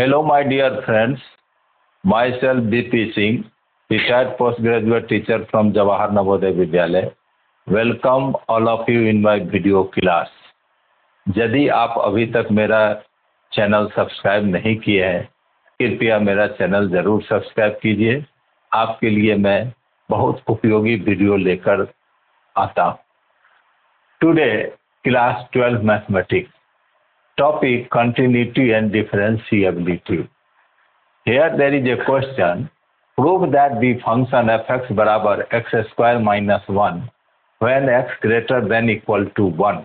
Hello, my dear friends. Myself BP Singh, retired postgraduate teacher from Jawahar Navodaya Vidyalaya. Welcome all of you in my video class. यदि आप अभी तक मेरा channel subscribe नहीं किए हैं, कृपया मेरा चैनल जरूर सब्सक्राइब कीजिए। आपके लिए मैं बहुत उपयोगी वीडियो लेकर आता हूँ। Today class 12 mathematics, topic continuity and differentiability. Here there is a question. Prove that the function fx बराबर x square minus 1 when x greater than equal to 1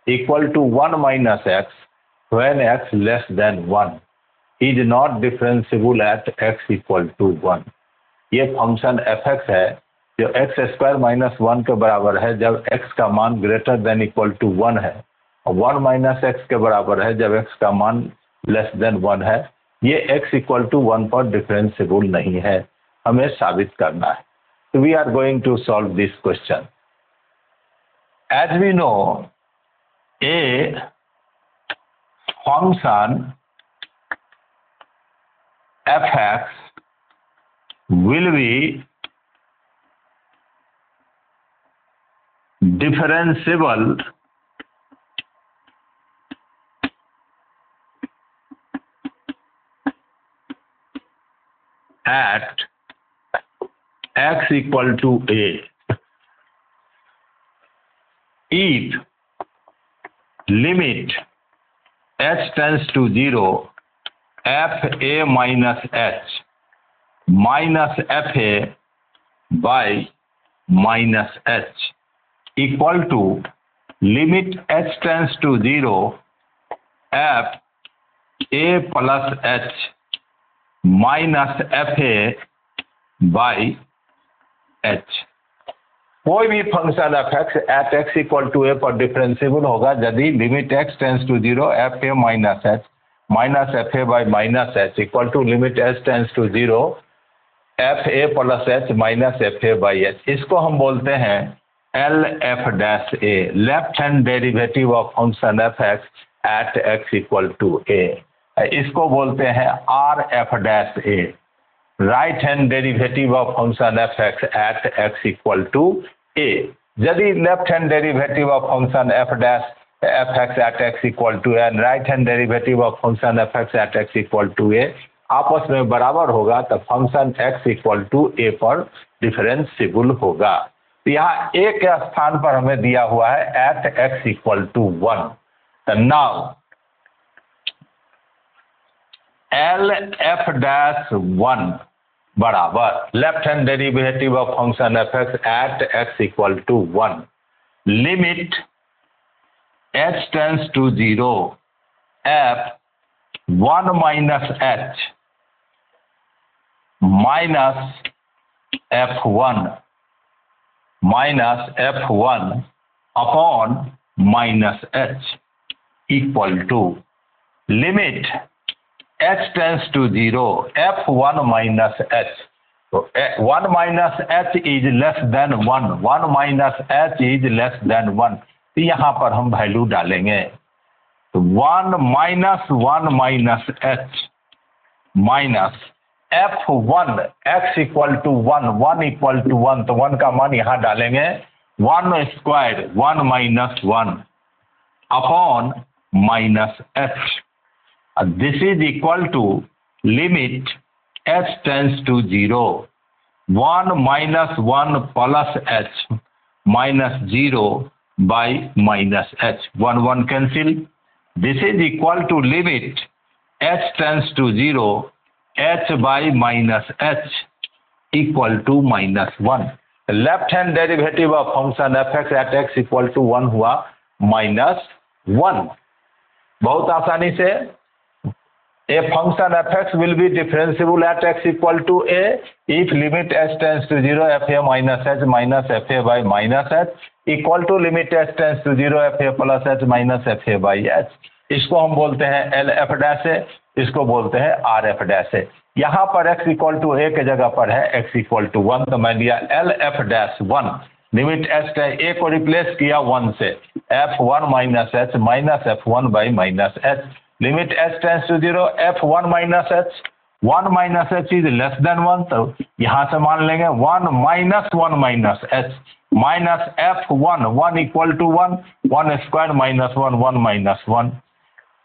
equal to 1 minus x when x less than 1 is not differentiable at x equal to 1. ये function fx है जो x square minus 1 के बराबर है जब x का मान ग्रेटर देन इक्वल टू 1 है, 1 माइनस एक्स के बराबर है जब x का मान लेस देन 1 है। ये x इक्वल टू 1 पर डिफरेंशिएबल नहीं है, हमें साबित करना है। तो we are going to solve this question. As we know, a function fx will be differentiable at x equal to a if limit h tends to 0 f a minus h minus f a by minus h equal to limit h tends to 0 f a plus h minus F A by H. कोई भी function F X at X equal to A पर differentiable होगा यदि limit X tends to 0 F A minus F A by minus H equal to limit H tends to 0 F A plus H minus F A by H. इसको हम बोलते हैं L F dash A, left hand derivative of function F X at X equal to A. इसको बोलते हैं R F dash A, right hand derivative of function F X at X equal to A. यदि left hand derivative of function F dash F X at X equal to A and right hand derivative of function F X at X equal to A आपस में बराबर होगा तो function X equal to A पर differentiable होगा। तो यहाँ ए के स्थान पर हमें दिया हुआ है एट एक्स इक्वल टू 1। तो नाउ एल एफ डैश 1 बराबर left hand derivative of function F X at X equal to 1 limit H tends to 0 F 1 minus H minus F 1 upon minus H equal to limit h tends to 0 f1 minus h। तो 1 minus h is less than 1, 1 minus h is less than 1। तो यहाँ पर हम value डालेंगे तो 1 minus h minus f1 x equal to 1, 1 equal to 1, तो 1 का मान यहाँ डालेंगे 1 square 1 minus 1 upon minus h। This is equal to limit h tends to 0 1 minus 1 plus h minus 0 by minus h, 1 1 cancel। This is equal to limit h tends to 0 h by minus h equal to minus 1। Left hand derivative of function F X at X equal to 1 हुआ minus 1। बहुत आसानी से a function fx will be differentiable at x equal to a if limit h tends to 0 f a minus h minus f a by minus h equal to limit h tends to 0 f a plus h minus f a by h। इसको हम बोलते हैं L F dash ए, इसको बोलते हैं R F dash ए। यहाँ पर x equal to ए के जगह पर है x इक्वल टू 1, तो मैं लिया L F dash 1 limit H ए को रिप्लेस किया 1 से f1 minus H minus f1 by minus H limit h tends to 0 f1 minus h, 1 minus h is less than 1, तो यहाँ से मान लेंगे 1 minus 1 minus h minus f1, 1 equal to 1, 1 square minus 1, 1 minus 1,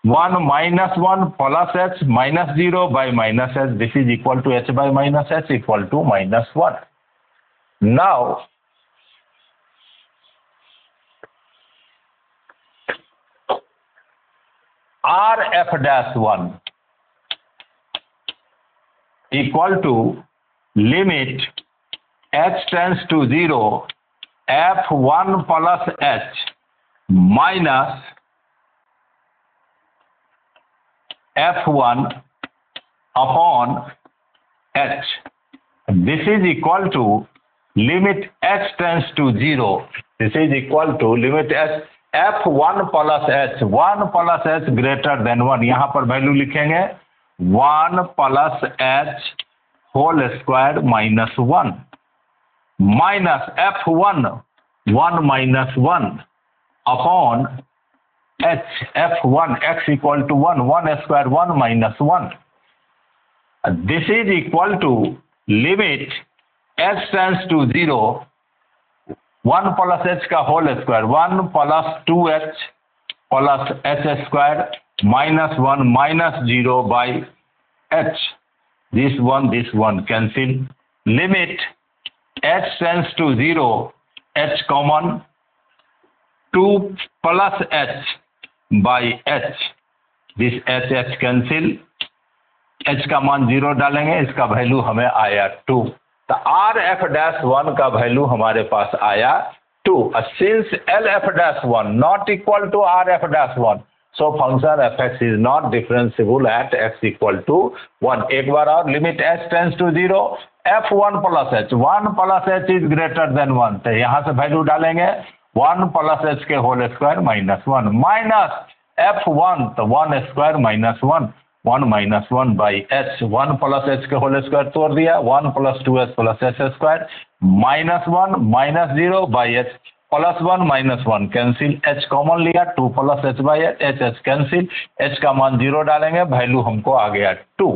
1 minus 1 plus h minus 0 by minus h. This is equal to h by minus h equal to minus 1. Now, r f dash 1 equal to limit h tends to 0 f1 plus h minus f1 upon h. This is equal to limit h tends to 0. This is equal to limit h f1 plus h, 1 plus h greater than 1. यहाँ पर value लिखेंगे 1 plus h whole square minus 1 minus f1, 1 minus 1 upon h, f1 x equal to 1, 1 square 1 minus 1. This is equal to limit h tends to 0, 1 plus h का whole square, 1 plus 2h plus h square minus 1 minus 0 by h. This one cancel. Limit h tends to 0, h common, 2 plus h by h. This h cancel. h का मान 0 डालेंगे, इसका value हमें आया 2. तो are F dash 1 का value हमारे पास आया 2. Since L F dash 1 not equal to R F dash 1, so function F X is not differentiable at X equal to 1. एक बार और, limit H tends to 0 f1 plus h, 1 plus h is greater than 1, तो यहाँ से value डालेंगे 1 plus h के whole square minus 1 minus f1, तो 1 square minus 1, 1 minus 1 by h, 1 plus h के होल स्क्वायर तोड़ दिया, 1 plus 2h plus h square minus 1 minus 0 by h, plus 1 minus 1 cancel, h common लिया, 2 plus h by h cancel, h का मान 0 डालेंगे, value हमको आ गया 2.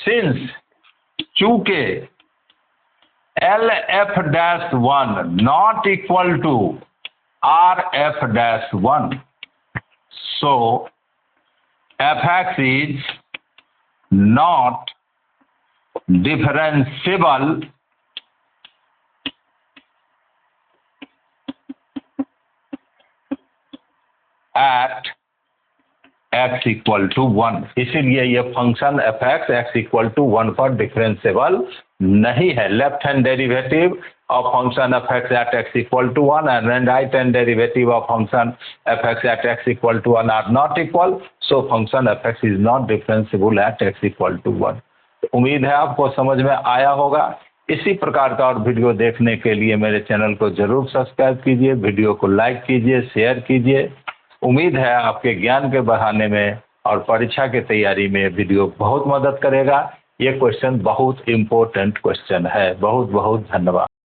सिंस चूंकि L F dash 1 not equal to RF dash 1, so fx is not differentiable at x equal to 1. इसीलिए ये function fx x equal to 1 पर डिफरेंशिएबल नहीं है. Left hand derivative of function fx at x equal to 1 and right hand derivative of function fx at x equal to 1 are not equal, so function fx is not differentiable at x equal to 1. उम्मीद है आपको समझ में आया होगा. इसी प्रकार का और वीडियो देखने के लिए मेरे चैनल को जरूर सब्सक्राइब कीजिए, वीडियो को लाइक कीजिए, शेयर कीजिए. उम्मीद है आपके ज्ञान के बढ़ाने में और परीक्षा की तैयारी में वीडियो बहुत मदद करेगा. ये क्वेश्चन बहुत इम्पोर्टेंट क्वेश्चन है. बहुत बहुत धन्यवाद.